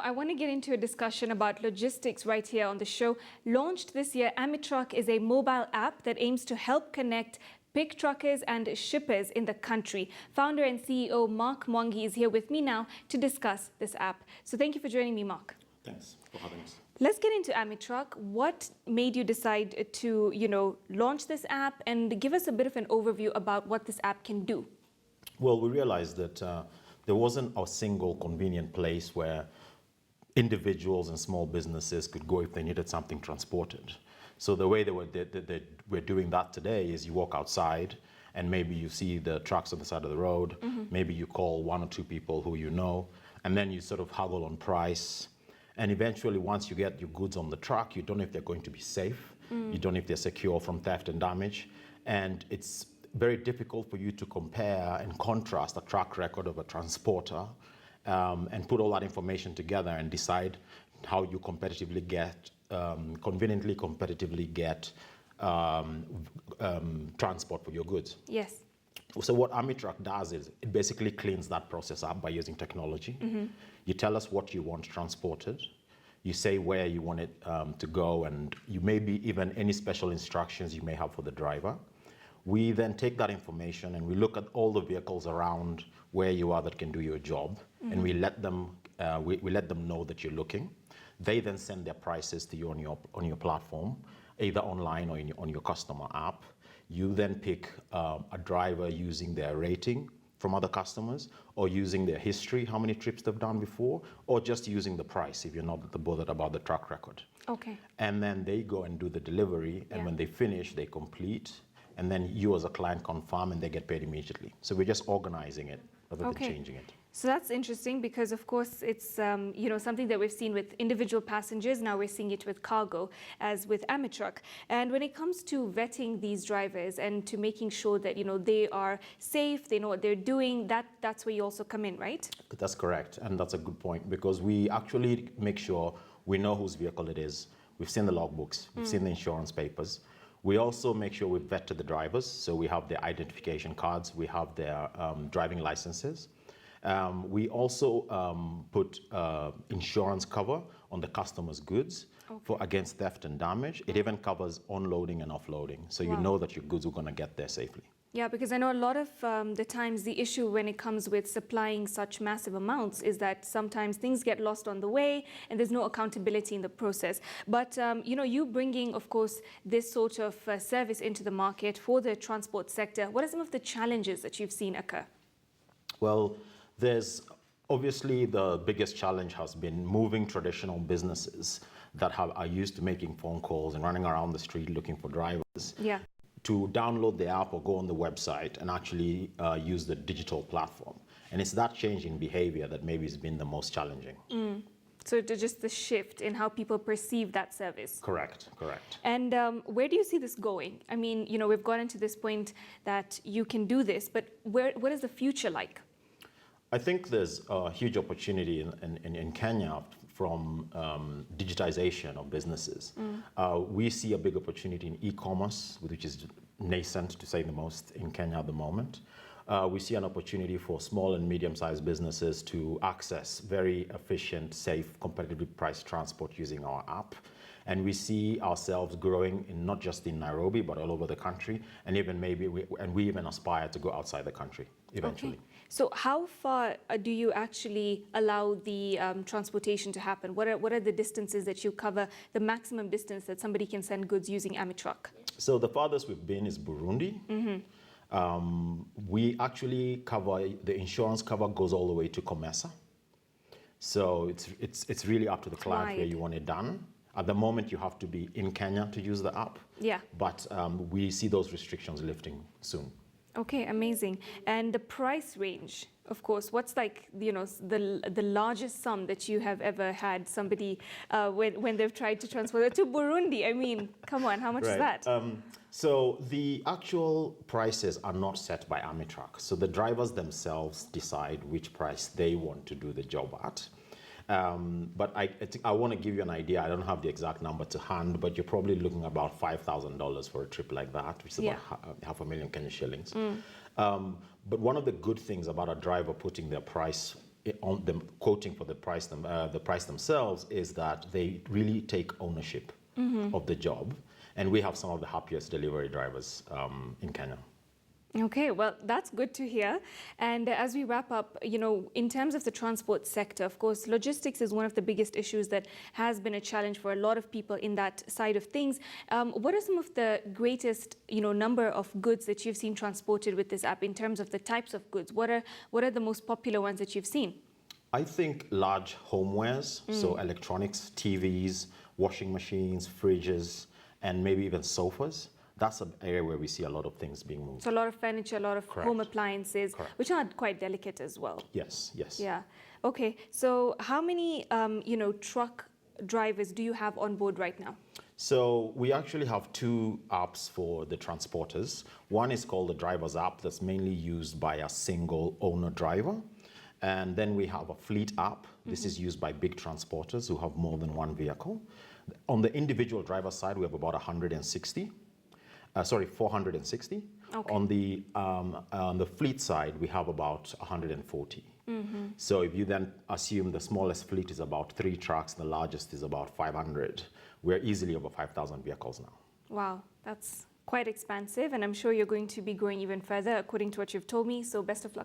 I want to get into a discussion about logistics right here on the show. Launched this year, AmiTruck is a mobile app that aims to help connect pick truckers and shippers in the country. Founder and CEO Mark Mwangi is here with me now to discuss this app. So thank you for joining me, Mark. Thanks for having us. Let's get into AmiTruck. What made you decide to, launch this app, and give us a bit of an overview about what this app can do? Well, we realized that there wasn't a single convenient place where individuals and small businesses could go if they needed something transported. So the way we're doing that today is you walk outside and maybe you see the trucks on the side of the road. Maybe you call one or two people who you know, and then you sort of haggle on price. And eventually, once you get your goods on the truck, you don't know if they're going to be safe. You don't know if they're secure from theft and damage. And it's very difficult for you to compare and contrast a track record of a transporter and put all that information together and decide how you competitively get, conveniently competitively get transport for your goods. Yes. So what AmiTruck does is it basically cleans that process up by using technology. You tell us what you want transported. You say where you want it to go, and you maybe even any special instructions you may have for the driver. We then take that information and we look at all the vehicles around where you are that can do your job, and we let them know that you're looking. They then send their prices to you on your platform, either online or on your customer app. You then pick a driver using their rating from other customers, or using their history, how many trips they've done before, or just using the price if you're not bothered about the track record. Okay. And then they go and do the delivery, and when they finish, they complete, and then you as a client confirm and they get paid immediately. So we're just organizing it rather than changing it. So that's interesting because, of course, it's something that we've seen with individual passengers. Now we're seeing it with cargo, as with AmiTruck. And when it comes to vetting these drivers and to making sure that they are safe, they know what they're doing, that's where you also come in, right? That's correct, and that's a good point, because we actually make sure we know whose vehicle it is. We've seen the logbooks, we've seen the insurance papers. We also make sure we've vetted the drivers, so we have their identification cards, we have their driving licenses. We also put insurance cover on the customer's goods against theft and damage. It even covers onloading and offloading, so you know that your goods are going to get there safely. Yeah, because I know a lot of the times the issue when it comes with supplying such massive amounts is that sometimes things get lost on the way and there's no accountability in the process. But, you bringing, of course, this sort of service into the market for the transport sector, what are some of the challenges that you've seen occur? Well, there's obviously the biggest challenge has been moving traditional businesses that are used to making phone calls and running around the street looking for drivers to download the app or go on the website and actually use the digital platform. And it's that change in behavior that maybe has been the most challenging. So it's just the shift in how people perceive that service. Correct. And where do you see this going? I mean, we've gotten to this point that you can do this, but what is the future like? I think there's a huge opportunity in Kenya from digitization of businesses. We see a big opportunity in e-commerce, which is nascent, to say the most, in Kenya at the moment. We see an opportunity for small and medium-sized businesses to access very efficient, safe, competitively priced transport using our app. And we see ourselves growing not just in Nairobi, but all over the country, and even we even aspire to go outside the country eventually. Okay. So how far do you actually allow the transportation to happen? What are the distances that you cover, the maximum distance that somebody can send goods using AmiTruck? So the farthest we've been is Burundi. We actually cover, the insurance cover goes all the way to Comesa. So it's really up to the client where you want it done. At the moment, you have to be in Kenya to use the app. Yeah. But we see those restrictions lifting soon. Okay, amazing. And the price range, of course, what's like, the largest sum that you have ever had somebody when they've tried to transport it to Burundi? I mean, come on, how much is that? So the actual prices are not set by AmiTruck. So the drivers themselves decide which price they want to do the job at. But I want to give you an idea. I don't have the exact number to hand, but you're probably looking about $5,000 for a trip like that, which is about $500,000 Kenyan shillings. But one of the good things about a driver putting their price on them quoting for the price themselves is that they really take ownership of the job, and we have some of the happiest delivery drivers in Kenya. Okay, well, that's good to hear. And as we wrap up, in terms of the transport sector, of course, logistics is one of the biggest issues that has been a challenge for a lot of people in that side of things. What are some of the greatest, number of goods that you've seen transported with this app in terms of the types of goods? What are the most popular ones that you've seen? I think large homewares, so electronics, TVs, washing machines, fridges, and maybe even sofas. That's an area where we see a lot of things being moved. So a lot of furniture, a lot of Correct. home appliances, Correct. which are quite delicate as well. Yes, yes. Yeah. Okay. So how many, truck drivers do you have on board right now? So we actually have two apps for the transporters. One is called the driver's app that's mainly used by a single owner driver. And then we have a fleet app. This is used by big transporters who have more than one vehicle. On the individual driver side, we have about 460. Okay. On the fleet side, we have about 140. So if you then assume the smallest fleet is about 3 trucks, the largest is about 500, we're easily over 5,000 vehicles now. Wow, that's quite expansive, and I'm sure you're going to be growing even further according to what you've told me. So best of luck.